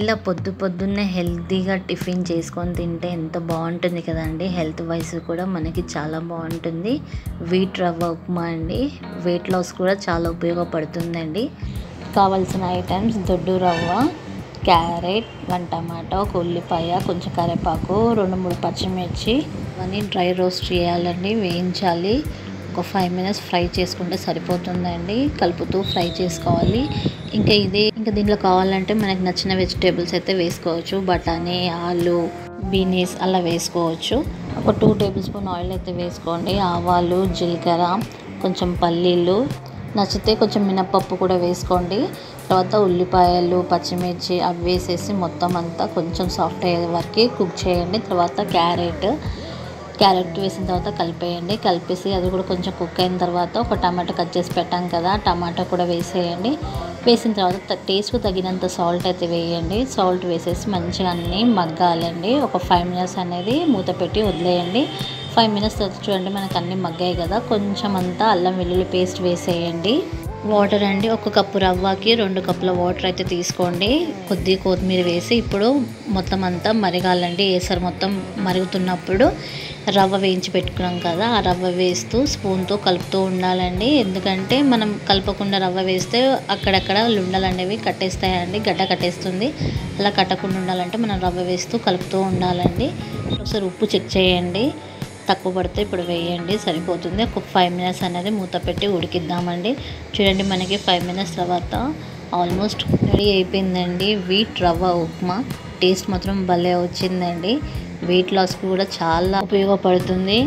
ఇలా పొద్దున్నే హెల్తీగా టిఫిన్ చేసుకొని తింటే ఎంత బాగుంటుంది కదండి. హెల్త్ వైస్ కూడా మనకి చాలా బాగుంటుంది. వీట్ రవ్వ ఉప్మా అండి. వెయిట్ లాస్ కూడా చాలా ఉపయోగపడుతుందండి. కావాల్సిన ఐటమ్స్ దొడ్డు రవ్వ, క్యారెట్, 1 టమాటో, 1 ఉల్లిపాయ, కొంచెం కరివేపాకు, 2-3 పచ్చిమిర్చి అవన్నీ డ్రై రోస్ట్ చేయాలండి, వేయించాలి. ఒక 5 మినిట్స్ ఫ్రై చేసుకుంటే సరిపోతుందండి. కలుపుతూ ఫ్రై చేసుకోవాలి. ఇంకా దీంట్లో కావాలంటే మనకు నచ్చిన వెజిటేబుల్స్ అయితే వేసుకోవచ్చు. బఠానీ, ఆలు, బీనీస్ అలా వేసుకోవచ్చు. ఒక 2 టేబుల్ స్పూన్ ఆయిల్ అయితే వేసుకోండి. ఆవాలు, జీలకర్ర, కొంచెం పల్లీలు, నచ్చితే కొంచెం మినపప్పు కూడా వేసుకోండి. తర్వాత ఉల్లిపాయలు, పచ్చిమిర్చి అవి వేసేసి మొత్తం అంతా కొంచెం సాఫ్ట్ అయ్యే వరకు కుక్ చేయండి. తర్వాత క్యారెట్ వేసిన తర్వాత కలిపేసి అది కూడా కొంచెం కుక్ అయిన తర్వాత ఒక టమాటా కట్ చేసి పెట్టాం కదా, టమాటా కూడా వేసేయండి. వేసిన తర్వాత టేస్ట్కు తగినంత సాల్ట్ అయితే వేయండి. సాల్ట్ వేసేసి మంచిగా అన్నీ మగ్గాలండి. ఒక 5 మినిట్స్ అనేది మూత పెట్టి వదిలేయండి. 5 మినిట్స్ తర్వాత చూడండి మనకు అన్నీ మగ్గాయి కదా. కొంచెం అంతా అల్లం వెల్లుల్లి పేస్ట్ వేసేయండి. వాటర్ అండి, 1 కప్పు రవ్వకి 2 కప్పుల వాటర్ అయితే తీసుకోండి. కొద్దిగా కొత్తిమీర వేసి ఇప్పుడు మొత్తం అంతా మరగాలండి. ఏసరు మొత్తం మరుగుతున్నప్పుడు రవ్వ వేయించి పెట్టుకున్నాం కదా, ఆ రవ్వ వేస్తూ స్పూన్తో కలుపుతూ ఉండాలండి. ఎందుకంటే మనం కలపకుండా రవ్వ వేస్తే అక్కడక్కడ లుండలు అనేవి కట్టేస్తాయండి, గడ్డ కట్టేస్తుంది. అలా కట్టకుండా ఉండాలంటే మనం రవ్వ వేస్తూ కలుపుతూ ఉండాలండి. ఒకసారి ఉప్పు చెక్ చేయండి, తక్కువ పడితే ఇప్పుడు వేయండి, సరిపోతుంది. ఒక 5 మినిట్స్ అనేది మూత పెట్టి ఉడికిద్దామండి. చూడండి మనకి 5 మినిట్స్ తర్వాత ఆల్మోస్ట్ రెడీ అయిపోయిందండి వీట్ రవ్వ ఉప్మా. టేస్ట్ మాత్రం భలే వచ్చిందండి. వెయిట్ లాస్ కూడా చాలా ఉపయోగపడుతుంది.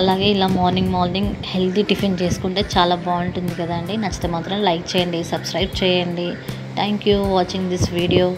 అలాగే ఇలా మార్నింగ్ హెల్తీ టిఫిన్ చేసుకుంటే చాలా బాగుంటుంది కదండి. నచ్చితే మాత్రం లైక్ చేయండి, సబ్స్క్రైబ్ చేయండి. Thank you watching this video.